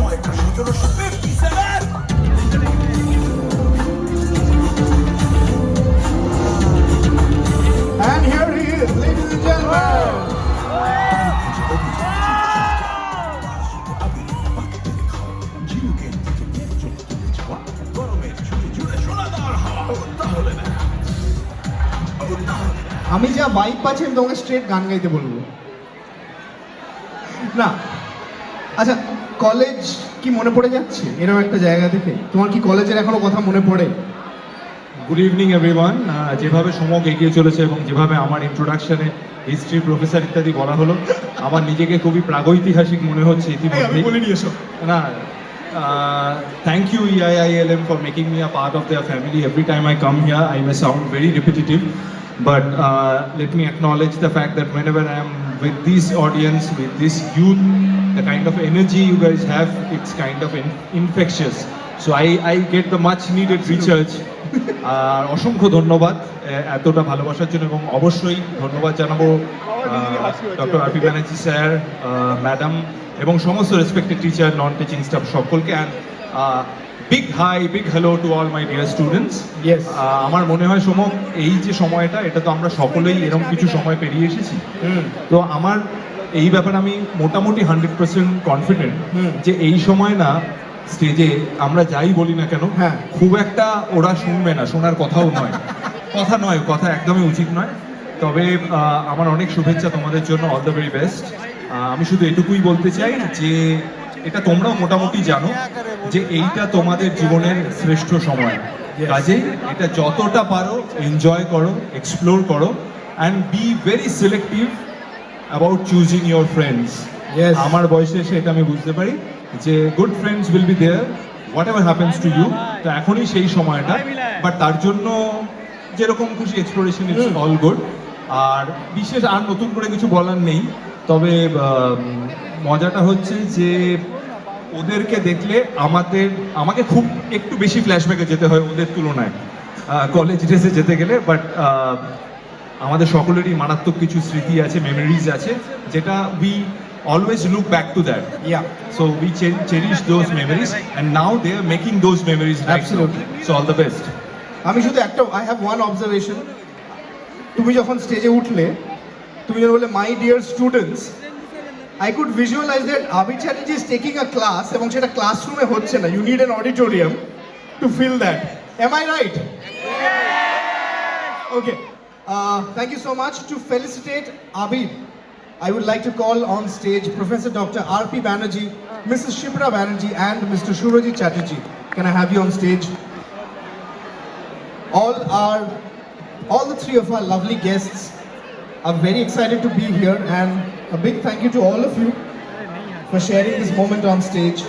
সময়টা 1757। And here he is, ladies and gentlemen. আমি যা বাইক পাচ্ছি আমি তোমাকে স্ট্রেট গান গাইতে বলবো না। আচ্ছা, কলেজ কি মনে পড়ে যাচ্ছে এরকম একটা জায়গা থেকে? তোমার কি কলেজের এখনো কথা মনে পড়ে? Good evening everyone. যেভাবে সমক এগিয়ে চলেছে এবং যেভাবে আমার ইন্ট্রোডাকশনে হিস্ট্রি প্রফেসর ইত্যাদি বলা হলো, আমার নিজেকে খুবই প্রাগৈতিহাসিক মনে হচ্ছে ইতিমধ্যেই। বলে নিয়ে এসো। না, thank you EIILM for making me a part of their family. Every time I come here, I may sound very repetitive, but let me acknowledge the fact that whenever I am with this audience, with this youth, the kind of energy you guys have, it's kind of infectious. So I get the much needed recharge. আর অসংখ্য ধন্যবাদ এতটা ভালোবাসার জন্য, এবং অবশ্যই ধন্যবাদ জানাবো doctor R P Banerjee sir, madam এবং সমস্ত respected teacher, non teaching staff সকলকে। And big hi, big hello to all my dear students. Yes. আমার মনে হয় সমক, এই যে সময়টা, এটা তো আমরা সকলেই এরকম কিছু সময় পেরিয়ে এসেছি। তো আমার এই ব্যাপারে আমি মোটামুটি 100% কনফিডেন্ট যে এই সময় না স্টেজে আমরা যাই বলি না কেন, হ্যাঁ, খুব একটা ওরা শুনবে না, শোনার কথাও নয়, কথা একদমই উচিত নয়। তবে আমার অনেক শুভেচ্ছা তোমাদের জন্য, অল দ্য ভেরি বেস্ট। আমি শুধু এটুকুই বলতে চাই যে এটা তোমরাও মোটামুটি জানো যে এইটা তোমাদের জীবনের শ্রেষ্ঠ সময়। কাজেই এটা যতটা পারো এনজয় করো, এক্সপ্লোর করো, and be very selective about choosing your friends. Yes. আমার বয়সে এসে এটা আমি বুঝতে পারি যে good friends will be there whatever happens to you. তো এখনই সেই সময়টা, বাট তার জন্য যেরকম খুশি এক্সপ্লোরেশন ইটস অল গুড। আর বিশেষ আর নতুন করে কিছু বলার নেই, তবে মজাটা হচ্ছে যে ওদেরকে দেখলে আমাকে খুব একটু বেশি ফ্ল্যাশব্যাকে যেতে হয় ওদের তুলনায় কলেজ ডেসে যেতে গেলে। বাট আমাদের সকলেরই মারাত্মক কিছু স্মৃতি আছে, মেমোরিজ আছে, যেটা we always look back to that. Yeah. So we cherish those memories, and now they are making those memories right. Absolutely. So all the best. আমি শুধু একটা, আই হ্যাভ ওয়ান অবজারভেশন। তুমি যখন স্টেজে উঠলে, তুমি যখন বললে my dear students, I could visualize that Abir Chatterjee is taking a class, এবং সেটা ক্লাসরুমে হচ্ছে না। You need an auditorium to feel that. Am I right? Okay, thank you so much. To felicitate Abir, I would like to call on stage Professor Dr. R.P. Banerjee, Mrs. Shipra Banerjee, and Mr. Surajit Chatterjee. Can I have you on stage? All the three of our lovely guests are very excited to be here, and a big thank you to all of you for sharing this moment on stage.